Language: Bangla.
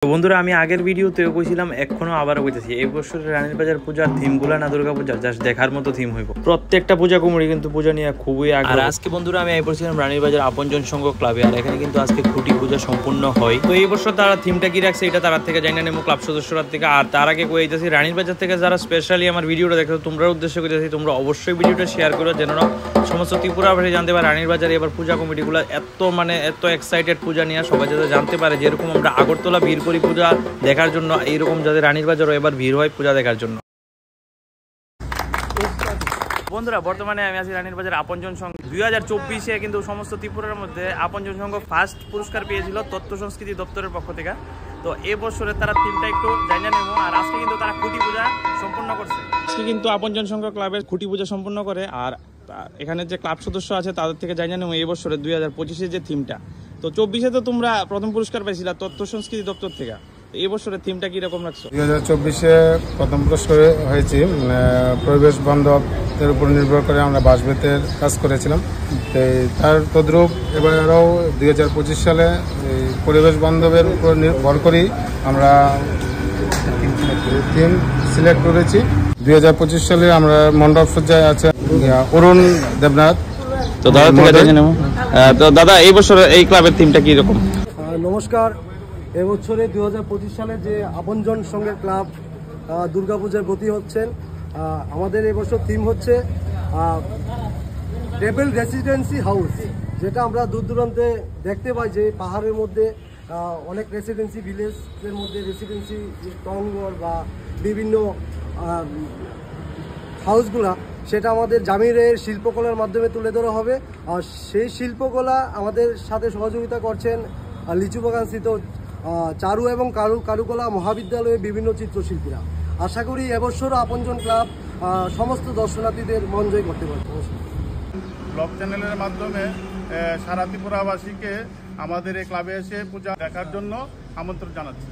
বন্ধুরা আমি আগের ভিডিওতে কইছিলাম এখনো আবারও কইতেছি এই বছরের রানীর বাজার পূজার থিমগুলা না দুর্গা পূজার জাস্ট দেখার মতো থিম হইব। প্রত্যেকটা পূজা কুমড়ি কিন্তু পূজা নিয়ে খুবই আগ্রহ। আর আজকে বন্ধুরা আমি এই বছর রানীর বাজার আপনজন সংঘ ক্লাবে, আর এখানে কিন্তু আজকে খুঁটি পূজা সম্পূর্ণ হয়। তো এই বছর তারা থিমটা কি রাখছে এটা তার থেকে জানি না ক্লাব সদস্যরা থেকে। আর তার আগে কইতেছি রানীর বাজার থেকে যারা স্পেশালি আমার ভিডিওটা দেখো তোমরা উদ্দেশ্য কইতেছি তোমরা অবশ্যই ভিডিওটা শেয়ার করো যেন সমস্ত ত্রিপুরাবাসী জানতে পারে রানীর বাজারে এবার পূজা কমিটিগুলো এত এক্সাইটেড পূজা নিয়ে সবাই যাতে জানতে পারে যেরকম আমরা আগরতলা ভিড় করি পূজা দেখার জন্য, এইরকম যাদের রানীর বাজারও এবার ভিড় হয় পূজা দেখার জন্য। বন্ধুরা বর্তমানে আমি আছি রানীর বাজার আপনজন সংঘ 2024-এ কিন্তু সমস্ত ত্রিপুরার মধ্যে আপনজন সংঘ ফার্স্ট পুরস্কার পেয়েছিল তথ্য সংস্কৃতি দপ্তরের পক্ষ থেকে। তো এবছরে তারা থিমটা একটু জানিয়ে নেব। আর আজকে কিন্তু তারা খুঁটি পূজা সম্পূর্ণ করছে। আজকে কিন্তু আপনজন সংঘ ক্লাবের খুঁটি পূজা সম্পূর্ণ করে। আর এখানে যে ক্লাব সদস্য আছে তাদের থেকে জানিয়ে নেব এই বছরে 2025-এ যে থিমটা। তো 24-এ তো তোমরা প্রথম পুরস্কার পাইছিলা তথ্য সংস্কৃতি দপ্তর থেকে, এই বছরের থিমটা কিরকম রাখছো? 2024-এ প্রথম পুরস্কার হয়েছি পরিবেশ বান্ধব এর উপর নির্ভর করে আমরা বাঁশবেতের কাজ করেছিলাম। তার তদ্রূপ এবারও 2025 সালে পরিবেশ বান্ধবের উপর নির্ভর করেই আমরা থিম সিলেক্ট করেছি। 2025 সালে আমরা মণ্ডপ সজ্জায় আছে অরুণ দেবনাথ। তো দাদা থেকে জেনে নেব। তো দাদা এই বছর এই ক্লাবের থিমটা কি রকম? নমস্কার। এবছরে 2025 সালে যে আপনজন সংঘের ক্লাব দুর্গাপূজার ব্রতী হচ্ছেন, আমাদের এবছর থিম হচ্ছে টেবল রেসিডেন্সি হাউস, যেটা আমরা দূর দূরান্তে দেখতে পাই যে পাহাড়ের মধ্যে অনেক রেসিডেন্সি ভিলেজের মধ্যে রেসিডেন্সি টাউনঘর বা বিভিন্ন হাউসগুলা, সেটা আমাদের জামিরের শিল্পকলার মাধ্যমে তুলে ধরা হবে। আর সেই শিল্পকলা আমাদের সাথে সহযোগিতা করছেন লিচুবাগানস্থিত চারু এবং কারুকলা মহাবিদ্যালয়ের বিভিন্ন চিত্রশিল্পীরা। আশা করি এবছর আপনজন ক্লাব সমস্ত দর্শনার্থীদের মন জয় করতে পারবে। ব্লগ চ্যানেলের মাধ্যমে সারা ত্রিপুরাবাসীকে আমাদের এই ক্লাবে এসে পূজা দেখার জন্য আমন্ত্রণ জানাচ্ছি।